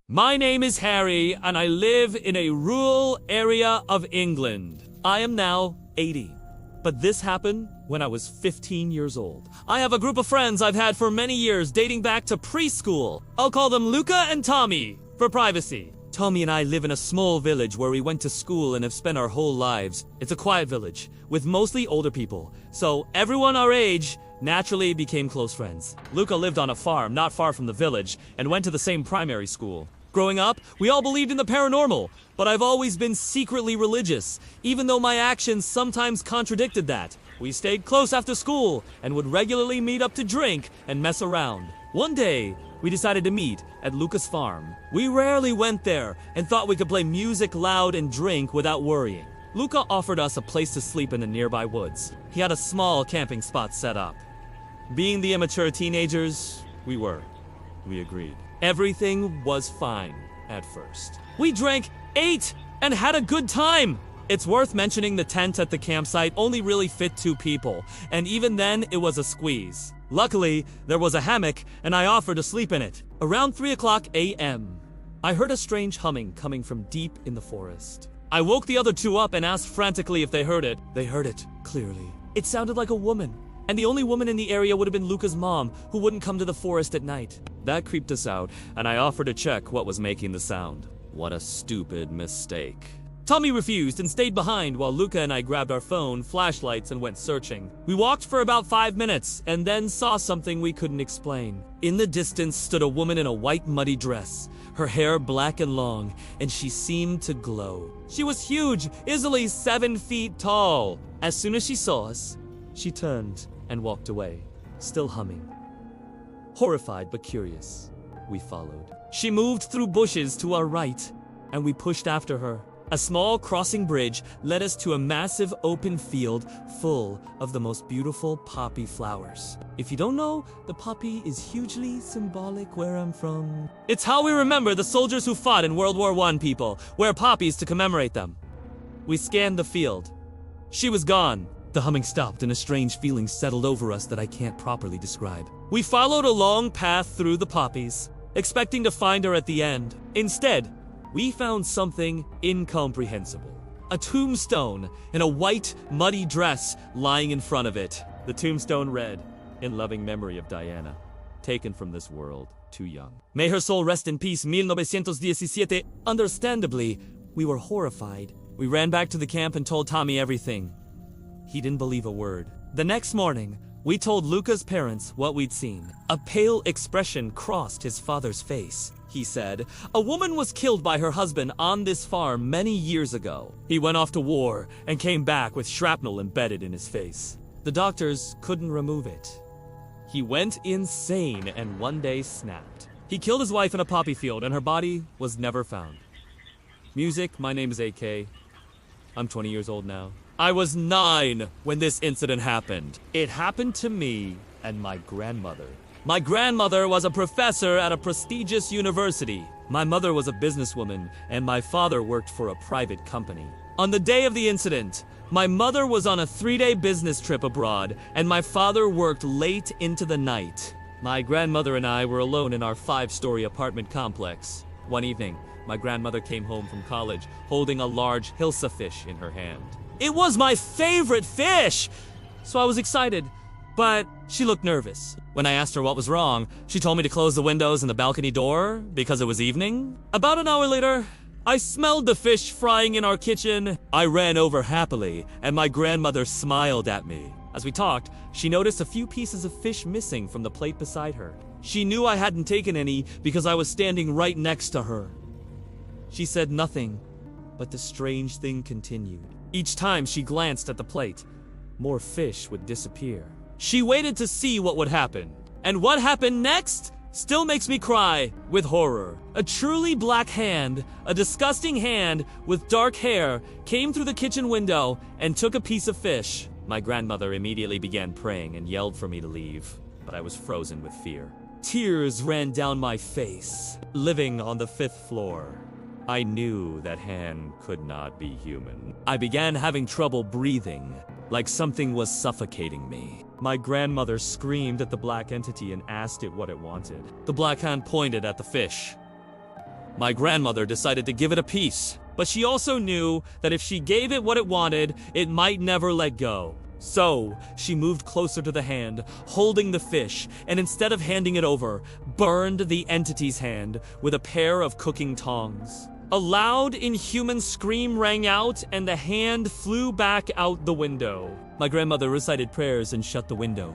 My name is Harry, and I live in a rural area of England. I am now 80. But this happened when I was 15 years old. I have a group of friends I've had for many years, dating back to preschool. I'll call them Luca and Tommy, for privacy. Tommy and I live in a small village where we went to school and have spent our whole lives. It's a quiet village, with mostly older people, so everyone our age naturally became close friends. Luca lived on a farm not far from the village and went to the same primary school. Growing up, we all believed in the paranormal, but I've always been secretly religious, even though my actions sometimes contradicted that. We stayed close after school and would regularly meet up to drink and mess around. One day, we decided to meet at Luca's farm. We rarely went there and thought we could play music loud and drink without worrying. Luca offered us a place to sleep in the nearby woods. He had a small camping spot set up. Being the immature teenagers we were, we agreed. Everything was fine at first. We drank, ate, and had a good time. It's worth mentioning the tent at the campsite only really fit 2 people, and even then it was a squeeze. Luckily, there was a hammock, and I offered to sleep in it. Around 3:00 a.m., I heard a strange humming coming from deep in the forest. I woke the other 2 up and asked frantically if they heard it. They heard it, clearly. It sounded like a woman, and the only woman in the area would have been Luca's mom, who wouldn't come to the forest at night. That creeped us out, and I offered to check what was making the sound. What a stupid mistake. Tommy refused and stayed behind while Luca and I grabbed our phone, flashlights, and went searching. We walked for about 5 minutes and then saw something we couldn't explain. In the distance stood a woman in a white muddy dress, her hair black and long, and she seemed to glow. She was huge, easily 7 feet tall. As soon as she saw us, she turned and walked away, still humming. Horrified but curious, we followed. She moved through bushes to our right, and we pushed after her. A small crossing bridge led us to a massive open field full of the most beautiful poppy flowers. If you don't know, the poppy is hugely symbolic where I'm from. It's how we remember the soldiers who fought in World War I, people. Wear poppies to commemorate them. We scanned the field. She was gone. The humming stopped and a strange feeling settled over us that I can't properly describe. We followed a long path through the poppies, expecting to find her at the end. Instead, we found something incomprehensible. A tombstone in a white, muddy dress lying in front of it. The tombstone read, "In loving memory of Diana, taken from this world, too young. May her soul rest in peace, 1917. Understandably, we were horrified. We ran back to the camp and told Tommy everything. He didn't believe a word. The next morning, we told Luca's parents what we'd seen. A pale expression crossed his father's face. He said, "A woman was killed by her husband on this farm many years ago. He went off to war and came back with shrapnel embedded in his face. The doctors couldn't remove it. He went insane and one day snapped. He killed his wife in a poppy field and her body was never found." Music, my name is AK. I'm 20 years old now. I was 9 when this incident happened. It happened to me and my grandmother. My grandmother was a professor at a prestigious university. My mother was a businesswoman, and my father worked for a private company. On the day of the incident, my mother was on a 3-day business trip abroad, and my father worked late into the night. My grandmother and I were alone in our 5-story apartment complex. One evening, my grandmother came home from college, holding a large hilsa fish in her hand. It was my favorite fish! So I was excited. But she looked nervous. When I asked her what was wrong, she told me to close the windows and the balcony door because it was evening. About an hour later, I smelled the fish frying in our kitchen. I ran over happily, and my grandmother smiled at me. As we talked, she noticed a few pieces of fish missing from the plate beside her. She knew I hadn't taken any because I was standing right next to her. She said nothing, but the strange thing continued. Each time she glanced at the plate, more fish would disappear. She waited to see what would happen. And what happened next still makes me cry with horror. A truly black hand, a disgusting hand with dark hair, came through the kitchen window and took a piece of fish. My grandmother immediately began praying and yelled for me to leave, but I was frozen with fear. Tears ran down my face. Living on the 5th floor, I knew that hand could not be human. I began having trouble breathing, like something was suffocating me. My grandmother screamed at the black entity and asked it what it wanted. The black hand pointed at the fish. My grandmother decided to give it a piece, but she also knew that if she gave it what it wanted, it might never let go. So, she moved closer to the hand, holding the fish, and instead of handing it over, burned the entity's hand with a pair of cooking tongs. A loud, inhuman scream rang out, and the hand flew back out the window. My grandmother recited prayers and shut the window.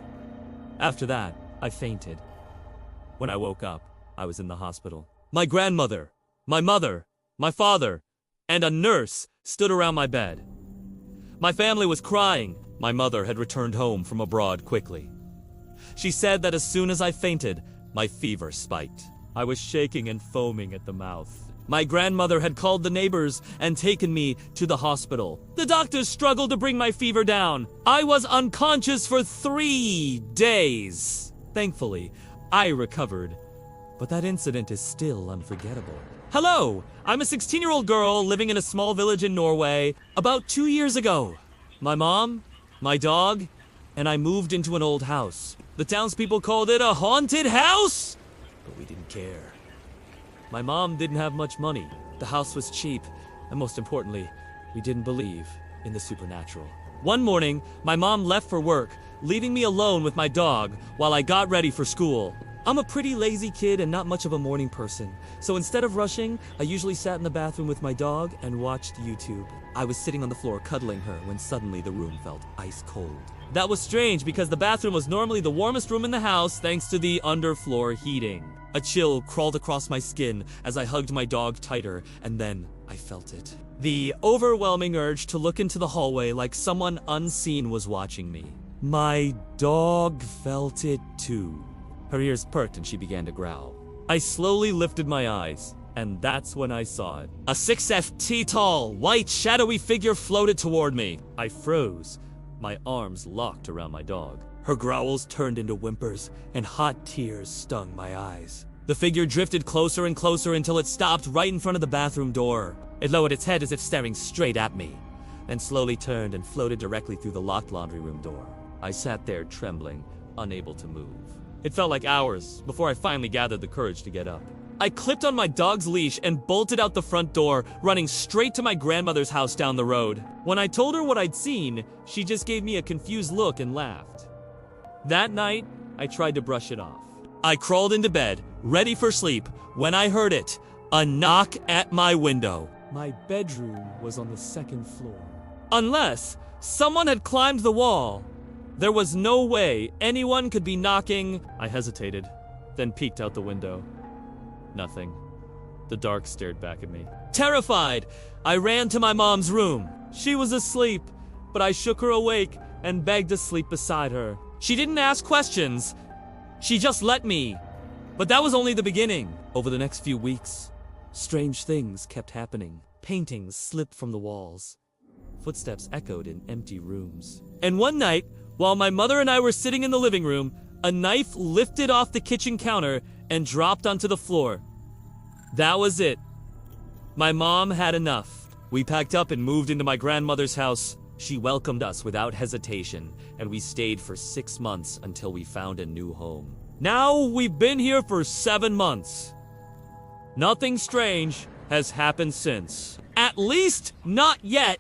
After that, I fainted. When I woke up, I was in the hospital. My grandmother, my mother, my father, and a nurse stood around my bed. My family was crying. My mother had returned home from abroad quickly. She said that as soon as I fainted, my fever spiked. I was shaking and foaming at the mouth. My grandmother had called the neighbors and taken me to the hospital. The doctors struggled to bring my fever down. I was unconscious for 3 days. Thankfully, I recovered. But that incident is still unforgettable. Hello, I'm a 16-year-old girl living in a small village in Norway about 2 years ago. My mom, my dog, and I moved into an old house. The townspeople called it a haunted house, but we didn't care. My mom didn't have much money. The house was cheap, and most importantly, we didn't believe in the supernatural. One morning, my mom left for work, leaving me alone with my dog while I got ready for school. I'm a pretty lazy kid and not much of a morning person, so instead of rushing, I usually sat in the bathroom with my dog and watched YouTube. I was sitting on the floor cuddling her when suddenly the room felt ice cold. That was strange because the bathroom was normally the warmest room in the house thanks to the underfloor heating. A chill crawled across my skin as I hugged my dog tighter, and then I felt it. The overwhelming urge to look into the hallway like someone unseen was watching me. My dog felt it too. Her ears perked and she began to growl. I slowly lifted my eyes, and that's when I saw it. A 6 ft tall, white, shadowy figure floated toward me. I froze, my arms locked around my dog. Her growls turned into whimpers, and hot tears stung my eyes. The figure drifted closer and closer until it stopped right in front of the bathroom door. It lowered its head as if staring straight at me, then slowly turned and floated directly through the locked laundry room door. I sat there trembling, unable to move. It felt like hours before I finally gathered the courage to get up. I clipped on my dog's leash and bolted out the front door, running straight to my grandmother's house down the road. When I told her what I'd seen, she just gave me a confused look and laughed. That night, I tried to brush it off. I crawled into bed, ready for sleep, when I heard it, a knock at my window. My bedroom was on the 2nd floor. Unless someone had climbed the wall. There was no way anyone could be knocking. I hesitated, then peeked out the window. Nothing. The dark stared back at me. Terrified, I ran to my mom's room. She was asleep, but I shook her awake and begged to sleep beside her. She didn't ask questions. She just let me. But that was only the beginning. Over the next few weeks, strange things kept happening. Paintings slipped from the walls. Footsteps echoed in empty rooms. And one night, while my mother and I were sitting in the living room, a knife lifted off the kitchen counter and dropped onto the floor. That was it. My mom had enough. We packed up and moved into my grandmother's house. She welcomed us without hesitation, and we stayed for 6 months until we found a new home. Now we've been here for 7 months. Nothing strange has happened since. At least not yet.